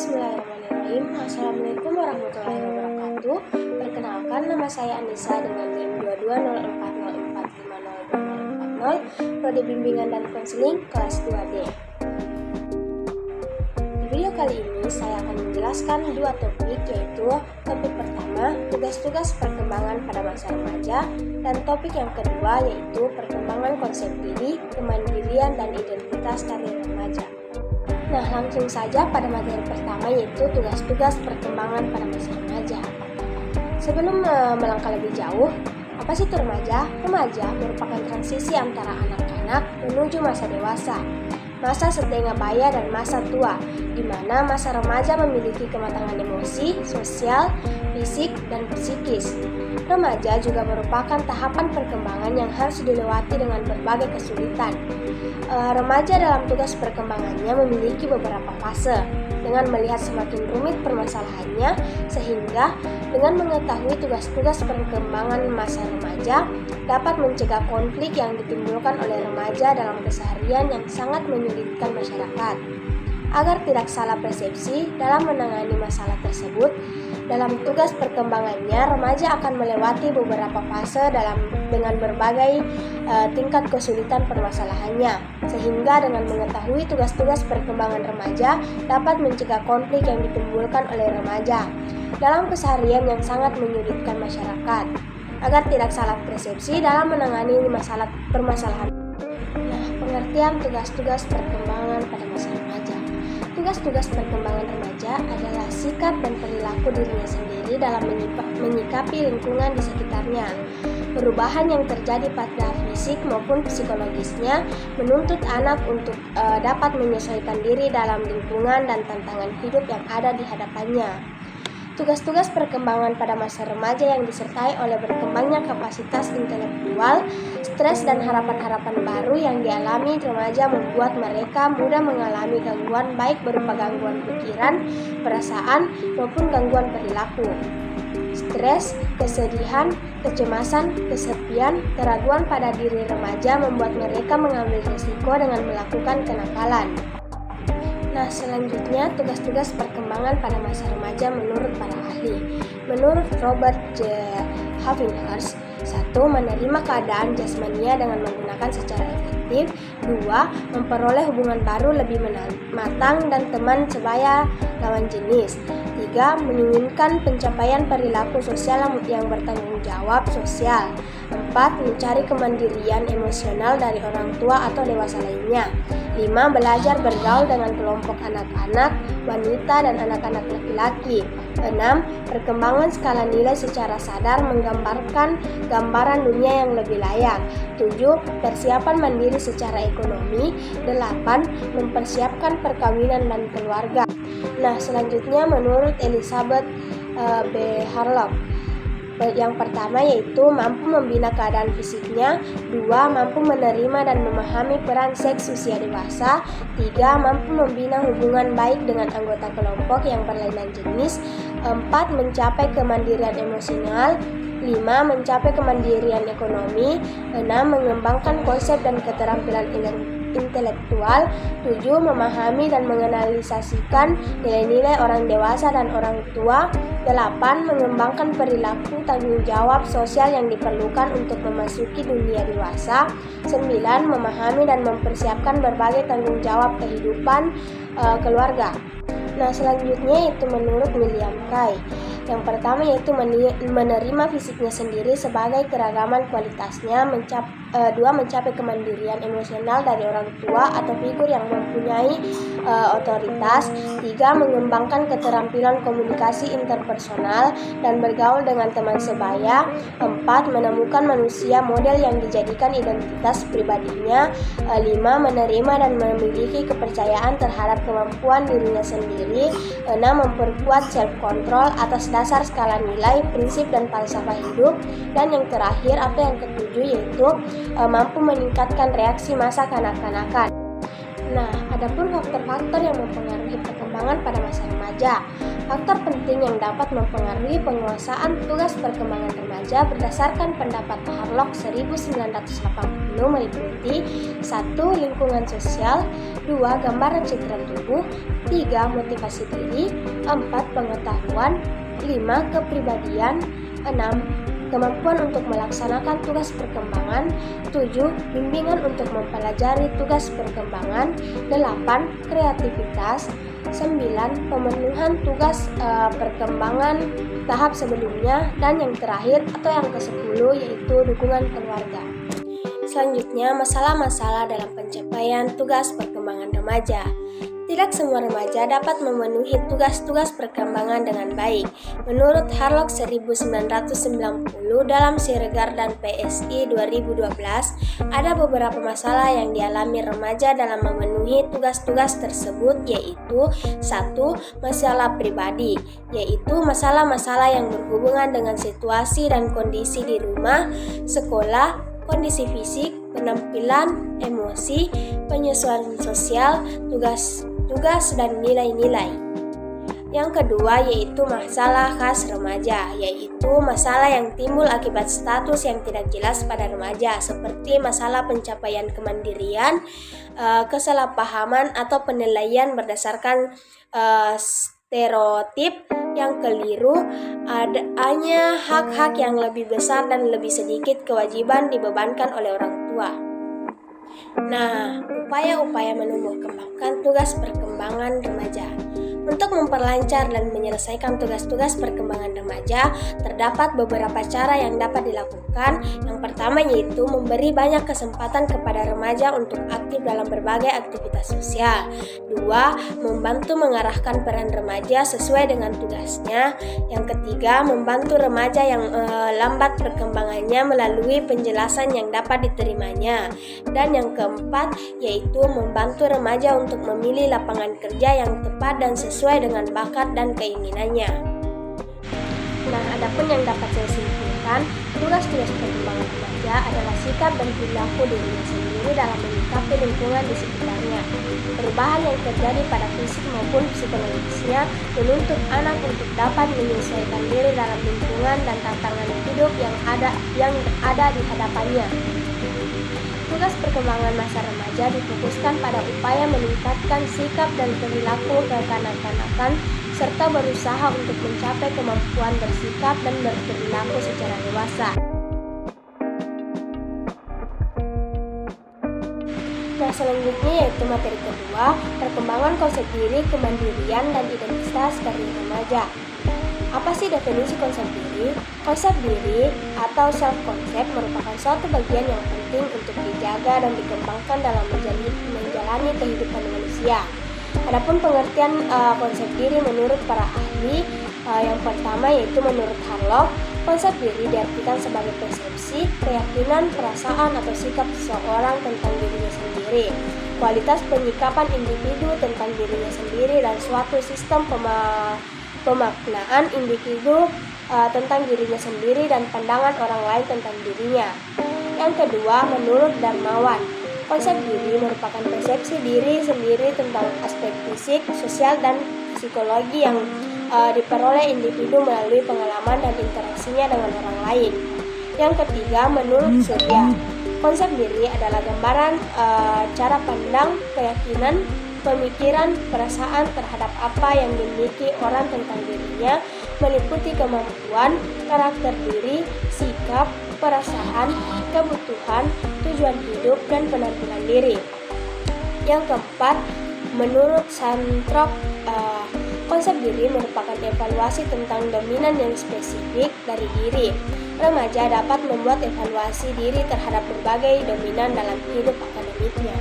Bismillahirrahmanirrahim. Assalamualaikum warahmatullahi wabarakatuh. Perkenalkan, nama saya Anissa dengan NIM 220404502040, Prodi Bimbingan dan Konseling kelas 2D. Di video kali ini saya akan menjelaskan dua topik, yaitu topik pertama, tugas-tugas perkembangan pada masa remaja, dan topik yang kedua yaitu perkembangan konsep diri, kemandirian, dan identitas dari remaja. Nah, langsung saja pada materi pertama, yaitu tugas-tugas perkembangan pada masa remaja. Sebelum melangkah lebih jauh, apa sih itu remaja? Remaja merupakan transisi antara anak-anak menuju masa dewasa, masa setengah baya dan masa tua, di mana masa remaja memiliki kematangan emosi, sosial, fisik, dan psikis. Remaja juga merupakan tahapan perkembangan yang harus dilewati dengan berbagai kesulitan. Remaja dalam tugas perkembangannya memiliki beberapa fase. Dengan melihat semakin rumit permasalahannya, sehingga dengan mengetahui tugas-tugas perkembangan masa remaja dapat mencegah konflik yang ditimbulkan oleh remaja dalam keseharian yang sangat menyulitkan masyarakat. Agar tidak salah persepsi dalam menangani masalah tersebut, dalam tugas perkembangannya, remaja akan melewati beberapa fase dengan berbagai tingkat kesulitan permasalahannya, sehingga dengan mengetahui tugas-tugas perkembangan remaja dapat mencegah konflik yang ditimbulkan oleh remaja dalam keseharian yang sangat menyulitkan masyarakat, agar tidak salah persepsi dalam menangani permasalahan. Nah, pengertian tugas-tugas perkembangan pada masa remaja. Tugas-tugas perkembangan remaja adalah sikap dan perilaku dirinya sendiri dalam menyikapi lingkungan di sekitarnya. Perubahan yang terjadi pada fisik maupun psikologisnya menuntut anak untuk dapat menyesuaikan diri dalam lingkungan dan tantangan hidup yang ada di hadapannya. Tugas-tugas perkembangan pada masa remaja yang disertai oleh berkembangnya kapasitas intelektual, stres dan harapan-harapan baru yang dialami remaja membuat mereka mudah mengalami gangguan baik berupa gangguan pikiran, perasaan, maupun gangguan perilaku. Stres, kesedihan, kecemasan, kesepian, keraguan pada diri remaja membuat mereka mengambil risiko dengan melakukan kenakalan. Nah, selanjutnya tugas-tugas perkembangan pada masa remaja menurut para ahli. Menurut Robert J. Havinghurst, 1. Menerima keadaan jasmania dengan menggunakan secara efektif. 2. Memperoleh hubungan baru lebih matang dan teman sebaya lawan jenis. 3. Menginginkan pencapaian perilaku sosial yang bertanggung jawab sosial. 4. Mencari kemandirian emosional dari orang tua atau dewasa lainnya. 5. Belajar bergaul dengan kelompok anak-anak, wanita, dan anak-anak laki-laki. 6. Perkembangan skala nilai secara sadar menggambarkan gambaran dunia yang lebih layak. 7. Persiapan mandiri secara ekonomi. 8. Mempersiapkan perkawinan dan keluarga. Nah, selanjutnya menurut Elizabeth B. Harlock, yang pertama yaitu mampu membina keadaan fisiknya. 2. Mampu menerima dan memahami peran seks usia dewasa. 3. Mampu membina hubungan baik dengan anggota kelompok yang berlainan jenis. 4. Mencapai kemandirian emosional. 5. Mencapai kemandirian ekonomi. 6. Mengembangkan konsep dan keterampilan intelektual. 7. Memahami dan menganalisasikan nilai-nilai orang dewasa dan orang tua. 8. Mengembangkan perilaku tanggung jawab sosial yang diperlukan untuk memasuki dunia dewasa. 9. Memahami dan mempersiapkan berbagai tanggung jawab kehidupan keluarga. Nah, selanjutnya itu menurut William Kay. Yang pertama yaitu menerima fisiknya sendiri sebagai keragaman kualitasnya. 2. Mencapai kemandirian emosional dari orang tua atau figur yang mempunyai otoritas. 3. Mengembangkan keterampilan komunikasi interpersonal dan bergaul dengan teman sebaya. 4. Menemukan manusia model yang dijadikan identitas pribadinya. 5. Menerima dan memiliki kepercayaan terhadap kemampuan dirinya sendiri. 6. Memperkuat self-control atas dasar skala nilai, prinsip, dan falsafah hidup. Dan yang terakhir atau yang ketujuh yaitu mampu meningkatkan reaksi masa kanak-kanakan. Nah, adapun faktor-faktor yang mempengaruhi perkembangan pada masa remaja. Faktor penting yang dapat mempengaruhi penguasaan tugas perkembangan remaja berdasarkan pendapat Harlock 1980 meliputi 1. Lingkungan sosial, 2. Gambaran citra tubuh, 3. Motivasi diri, 4. Pengetahuan, 5. Kepribadian, 6. Kemampuan untuk melaksanakan tugas perkembangan, 7. Bimbingan untuk mempelajari tugas perkembangan, 8. Kreativitas, 9. Pemenuhan tugas perkembangan tahap sebelumnya, dan yang terakhir atau yang ke-10 yaitu dukungan keluarga. Selanjutnya, masalah-masalah dalam pencapaian tugas perkembangan remaja. Tidak semua remaja dapat memenuhi tugas-tugas perkembangan dengan baik. Menurut Harlock 1990 dalam Siregar dan PSI 2012, ada beberapa masalah yang dialami remaja dalam memenuhi tugas-tugas tersebut, yaitu 1. Masalah pribadi, yaitu masalah-masalah yang berhubungan dengan situasi dan kondisi di rumah, sekolah, kondisi fisik, penampilan, emosi, penyesuaian sosial, tugas dan nilai-nilai. Yang kedua yaitu masalah khas remaja, yaitu masalah yang timbul akibat status yang tidak jelas pada remaja, seperti masalah pencapaian kemandirian, kesalahpahaman atau penilaian berdasarkan stereotip yang keliru, adanya hak-hak yang lebih besar dan lebih sedikit kewajiban dibebankan oleh orang tua. Nah, upaya-upaya menumbuh kembangkan tugas perkembangan remaja. Untuk memperlancar dan menyelesaikan tugas-tugas perkembangan remaja, terdapat beberapa cara yang dapat dilakukan. Yang pertama yaitu memberi banyak kesempatan kepada remaja untuk aktif dalam berbagai aktivitas sosial. 2. Membantu mengarahkan peran remaja sesuai dengan tugasnya. Yang ketiga, membantu remaja yang lambat perkembangannya melalui penjelasan yang dapat diterimanya. Dan yang keempat yaitu membantu remaja untuk memilih lapangan kerja yang tepat dan sesuai dengan bakat dan keinginannya. Nah, adapun yang dapat saya simpulkan, tugas-tugas perkembangan remaja adalah sikap dan perilaku dirinya sendiri dalam menyikapi lingkungan di sekitarnya. Perubahan yang terjadi pada fisik maupun psikologisnya menuntut anak untuk dapat menyesuaikan diri dalam lingkungan dan tantangan hidup yang ada di hadapannya. Tugas perkembangan masa remaja difokuskan pada upaya meningkatkan sikap dan perilaku kekanak-kanakan serta berusaha untuk mencapai kemampuan bersikap dan berperilaku secara dewasa. Nah, selanjutnya yaitu materi kedua, perkembangan konsep diri, kemandirian, dan identitas dari remaja. Apa sih definisi konsep diri? Konsep diri atau self-concept merupakan suatu bagian yang penting untuk dijaga dan dikembangkan dalam menjalani kehidupan manusia. Adapun pengertian konsep diri menurut para ahli, yang pertama yaitu menurut Harlock, konsep diri diartikan sebagai persepsi, keyakinan, perasaan atau sikap seseorang tentang dirinya sendiri, kualitas penyikapan individu tentang dirinya sendiri, dan suatu sistem pemaknaan individu tentang dirinya sendiri dan pandangan orang lain tentang dirinya. Yang kedua, menurut Darmawan, konsep diri merupakan persepsi diri sendiri tentang aspek fisik, sosial, dan psikologi yang diperoleh individu melalui pengalaman dan interaksinya dengan orang lain. Yang ketiga, menurut Surya, konsep diri adalah gambaran cara pandang, keyakinan, pemikiran, perasaan terhadap apa yang dimiliki orang tentang dirinya, meliputi kemampuan, karakter diri, sikap, perasaan, kebutuhan, tujuan hidup, dan penampilan diri. Yang keempat, menurut Santrok, konsep diri merupakan evaluasi tentang dominan yang spesifik dari diri. Remaja dapat membuat evaluasi diri terhadap berbagai dominan dalam hidup akademiknya.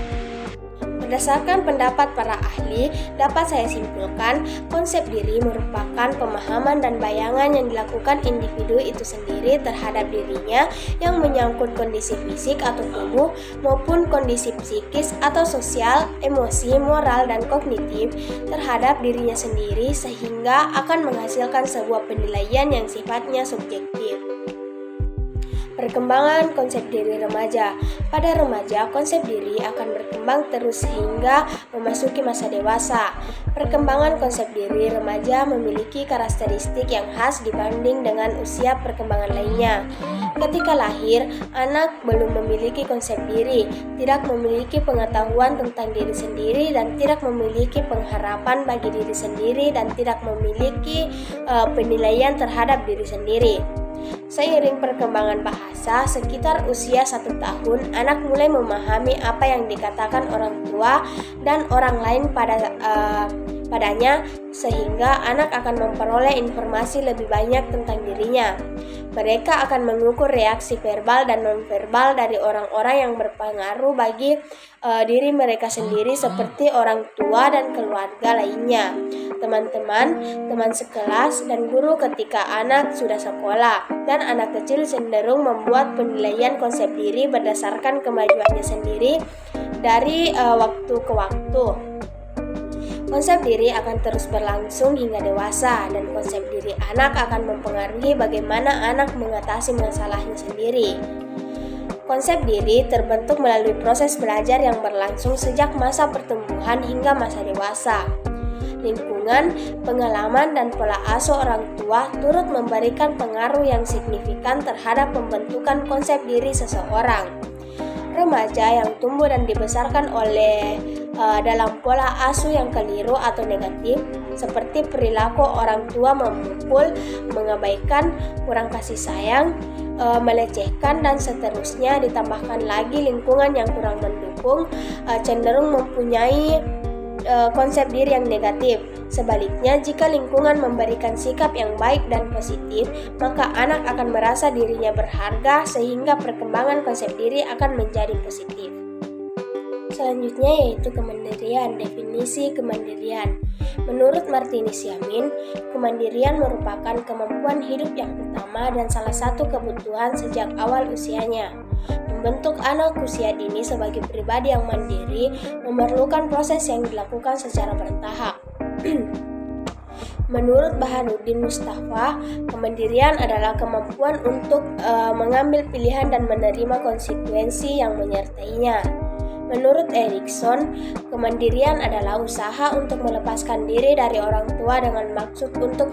Berdasarkan pendapat para ahli, dapat saya simpulkan, konsep diri merupakan pemahaman dan bayangan yang dilakukan individu itu sendiri terhadap dirinya yang menyangkut kondisi fisik atau tubuh maupun kondisi psikis atau sosial, emosi, moral, dan kognitif terhadap dirinya sendiri sehingga akan menghasilkan sebuah penilaian yang sifatnya subjektif. Perkembangan konsep diri remaja. Pada remaja, konsep diri akan berkembang terus hingga memasuki masa dewasa. Perkembangan konsep diri remaja memiliki karakteristik yang khas dibanding dengan usia perkembangan lainnya. Ketika lahir, anak belum memiliki konsep diri, tidak memiliki pengetahuan tentang diri sendiri, dan tidak memiliki pengharapan bagi diri sendiri, dan tidak memiliki penilaian terhadap diri sendiri. Seiring perkembangan bahasa, sekitar usia 1 tahun, anak mulai memahami apa yang dikatakan orang tua dan orang lain padanya, sehingga anak akan memperoleh informasi lebih banyak tentang dirinya. Mereka akan mengukur reaksi verbal dan nonverbal dari orang-orang yang berpengaruh bagi diri mereka sendiri, seperti orang tua dan keluarga lainnya, teman-teman, teman sekelas, dan guru ketika anak sudah sekolah. Dan anak kecil cenderung membuat penilaian konsep diri berdasarkan kemajuannya sendiri dari waktu ke waktu. Konsep diri akan terus berlangsung hingga dewasa, dan konsep diri anak akan mempengaruhi bagaimana anak mengatasi masalahnya sendiri. Konsep diri terbentuk melalui proses belajar yang berlangsung sejak masa pertumbuhan hingga masa dewasa. Lingkungan, pengalaman, dan pola asuh orang tua turut memberikan pengaruh yang signifikan terhadap pembentukan konsep diri seseorang. Remaja yang tumbuh dan dibesarkan dalam pola asuh yang keliru atau negatif, seperti perilaku orang tua memukul, mengabaikan, kurang kasih sayang, melecehkan, dan seterusnya, ditambahkan lagi lingkungan yang kurang mendukung, cenderung mempunyai konsep diri yang negatif. Sebaliknya, jika lingkungan memberikan sikap yang baik dan positif, maka anak akan merasa dirinya berharga, sehingga perkembangan konsep diri akan menjadi positif. Selanjutnya yaitu kemandirian. Definisi kemandirian. Menurut Martinus Yamin, kemandirian merupakan kemampuan hidup yang utama dan salah satu kebutuhan sejak awal usianya. Membentuk anak usia dini sebagai pribadi yang mandiri memerlukan proses yang dilakukan secara bertahap. Menurut Baharuddin Mustafa, kemandirian adalah kemampuan untuk mengambil pilihan dan menerima konsekuensi yang menyertainya. Menurut Erikson, kemandirian adalah usaha untuk melepaskan diri dari orang tua dengan maksud untuk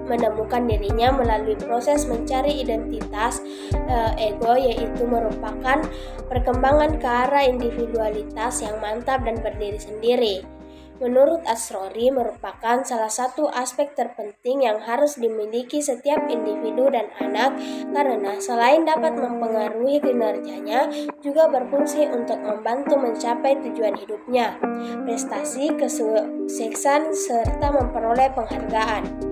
menemukan dirinya melalui proses mencari identitas ego, yaitu merupakan perkembangan ke arah individualitas yang mantap dan berdiri sendiri. Menurut Asrori, merupakan salah satu aspek terpenting yang harus dimiliki setiap individu dan anak, karena selain dapat mempengaruhi kinerjanya, juga berfungsi untuk membantu mencapai tujuan hidupnya, prestasi, kesuksesan, serta memperoleh penghargaan.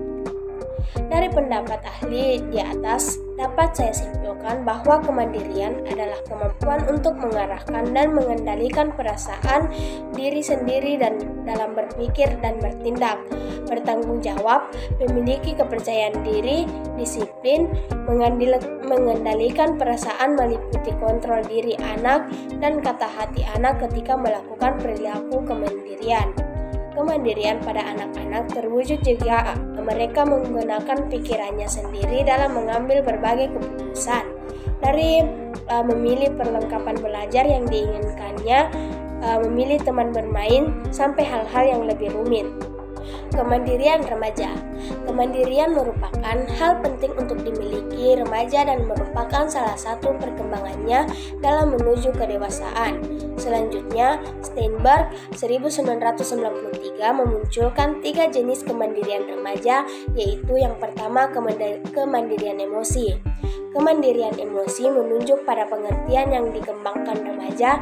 Dari pendapat ahli di atas, dapat saya simpulkan bahwa kemandirian adalah kemampuan untuk mengarahkan dan mengendalikan perasaan diri sendiri dan dalam berpikir dan bertindak, bertanggung jawab, memiliki kepercayaan diri, disiplin, mengendalikan perasaan meliputi kontrol diri anak dan kata hati anak ketika melakukan perilaku kemandirian. Kemandirian pada anak-anak terwujud jika mereka menggunakan pikirannya sendiri dalam mengambil berbagai keputusan, dari memilih perlengkapan belajar yang diinginkannya, memilih teman bermain, sampai hal-hal yang lebih rumit. Kemandirian remaja. Kemandirian merupakan hal penting untuk dimiliki remaja dan merupakan salah satu perkembangannya dalam menuju kedewasaan. Selanjutnya, Steinberg 1993 memunculkan 3 jenis kemandirian remaja, yaitu yang pertama kemandirian emosi. Kemandirian emosi menunjuk pada pengertian yang dikembangkan remaja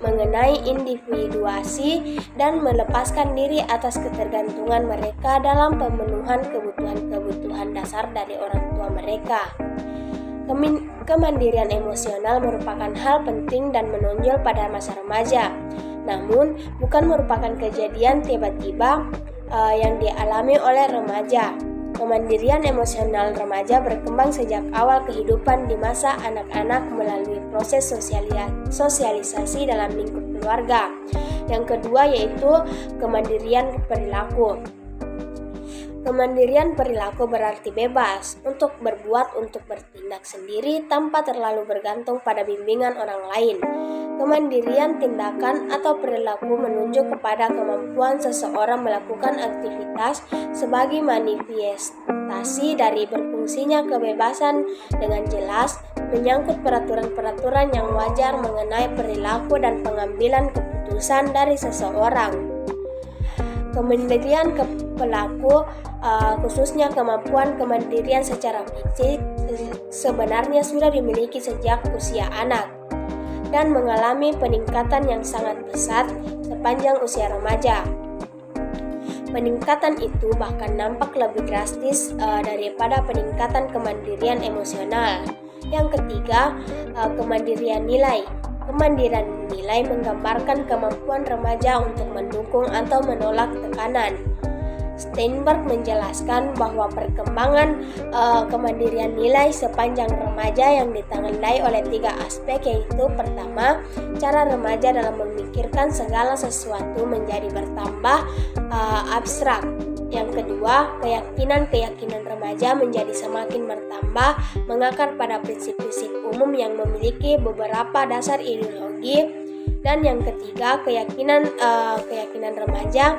mengenai individuasi dan melepaskan diri atas ketergantungan mereka dalam pemenuhan kebutuhan-kebutuhan dasar dari orang tua mereka. Kemandirian emosional merupakan hal penting dan menonjol pada masa remaja, namun bukan merupakan kejadian tiba-tiba yang dialami oleh remaja. Kemandirian emosional remaja berkembang sejak awal kehidupan di masa anak-anak melalui proses sosialisasi dalam lingkup keluarga. Yang kedua yaitu kemandirian perilaku. Kemandirian perilaku berarti bebas untuk berbuat, untuk bertindak sendiri tanpa terlalu bergantung pada bimbingan orang lain. Kemandirian tindakan atau perilaku menunjuk kepada kemampuan seseorang melakukan aktivitas sebagai manifestasi dari berfungsinya kebebasan dengan jelas, menyangkut peraturan-peraturan yang wajar mengenai perilaku dan pengambilan keputusan dari seseorang. Kemandirian pelaku, khususnya kemampuan kemandirian secara fisik, sebenarnya sudah dimiliki sejak usia anak dan mengalami peningkatan yang sangat pesat sepanjang usia remaja. Peningkatan itu bahkan nampak lebih drastis daripada peningkatan kemandirian emosional. Yang ketiga, kemandirian nilai. Kemandirian nilai menggambarkan kemampuan remaja untuk mendukung atau menolak tekanan. Steinberg menjelaskan bahwa perkembangan kemandirian nilai sepanjang remaja yang ditandai oleh 3 aspek, yaitu pertama, cara remaja dalam memikirkan segala sesuatu menjadi bertambah abstrak. Yang kedua, keyakinan remaja menjadi semakin bertambah mengakar pada prinsip-prinsip umum yang memiliki beberapa dasar ideologi. Dan yang ketiga, keyakinan remaja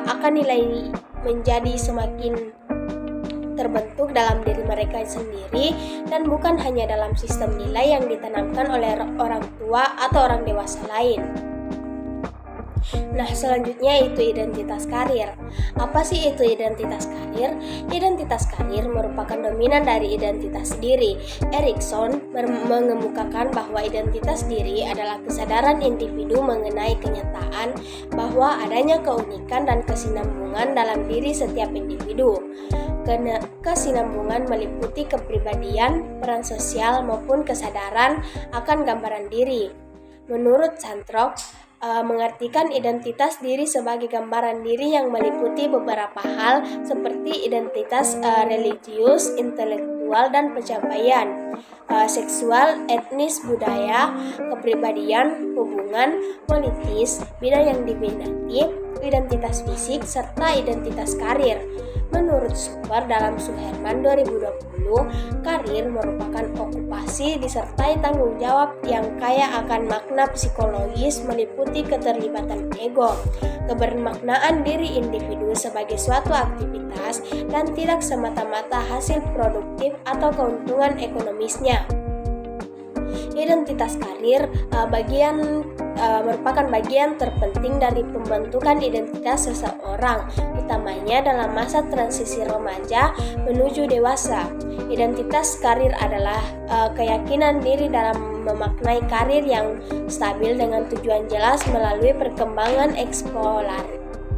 akan nilai menjadi semakin terbentuk dalam diri mereka sendiri dan bukan hanya dalam sistem nilai yang ditanamkan oleh orang tua atau orang dewasa lain. Nah, selanjutnya itu identitas karir. Apa sih itu identitas karir? Identitas karir merupakan dominan dari identitas diri. Erikson mengemukakan bahwa identitas diri adalah kesadaran individu mengenai kenyataan bahwa adanya keunikan dan kesinambungan dalam diri setiap individu. Kesinambungan meliputi kepribadian, peran sosial, maupun kesadaran akan gambaran diri. Menurut Santrok, mengartikan identitas diri sebagai gambaran diri yang meliputi beberapa hal seperti identitas religius, intelektual, dan pencapaian, seksual, etnis, budaya, kepribadian, hubungan, politis, bidang yang diminati, identitas fisik, serta identitas karir. Menurut Super dalam Suherman 2020, karir merupakan okupasi disertai tanggung jawab yang kaya akan makna psikologis meliputi keterlibatan ego, kebermaknaan diri individu sebagai suatu aktivitas, dan tidak semata-mata hasil produktif atau keuntungan ekonomisnya. Identitas karir merupakan bagian terpenting dari pembentukan identitas seseorang, utamanya dalam masa transisi remaja menuju dewasa. Identitas karir adalah keyakinan diri dalam memaknai karir yang stabil dengan tujuan jelas melalui perkembangan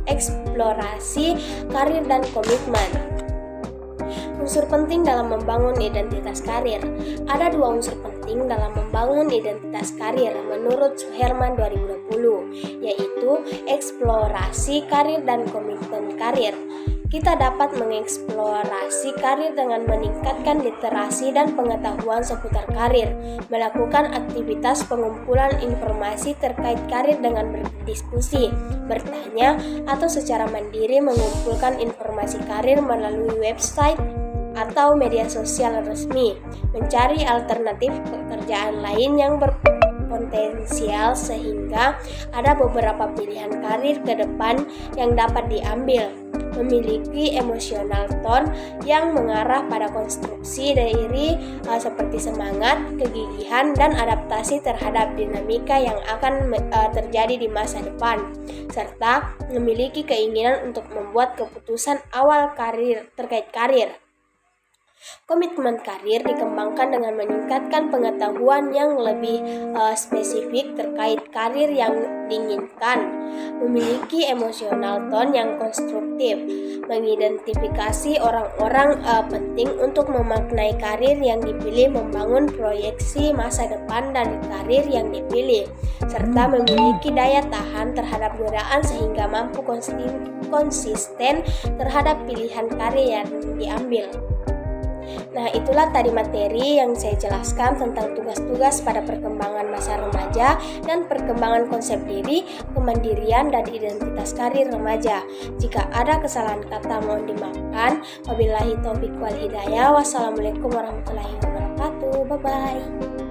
eksplorasi karir dan komitmen. Unsur penting dalam membangun identitas karir. Ada 2 unsur penting dalam membangun identitas karir menurut Suherman 2020, yaitu eksplorasi karir dan komitmen karir. Kita dapat mengeksplorasi karir dengan meningkatkan literasi dan pengetahuan seputar karir, melakukan aktivitas pengumpulan informasi terkait karir dengan berdiskusi, bertanya, atau secara mandiri mengumpulkan informasi karir melalui website atau media sosial resmi, mencari alternatif pekerjaan lain yang berpotensial sehingga ada beberapa pilihan karir ke depan yang dapat diambil, memiliki emotional tone yang mengarah pada konstruksi diri seperti semangat, kegigihan, dan adaptasi terhadap dinamika yang akan terjadi di masa depan, serta memiliki keinginan untuk membuat keputusan awal karir terkait karir. Komitmen karir dikembangkan dengan meningkatkan pengetahuan yang lebih spesifik terkait karir yang diinginkan, memiliki emotional tone yang konstruktif, mengidentifikasi orang-orang penting untuk memaknai karir yang dipilih, membangun proyeksi masa depan dari karir yang dipilih, serta memiliki daya tahan terhadap godaan sehingga mampu konsisten terhadap pilihan karir yang diambil. Nah, itulah tadi materi yang saya jelaskan tentang tugas-tugas pada perkembangan masa remaja dan perkembangan konsep diri, kemandirian, dan identitas karir remaja. Jika ada kesalahan kata mohon dimaafkan. Wabillahi taufiq wal hidayah. Wassalamualaikum warahmatullahi wabarakatuh. Bye-bye.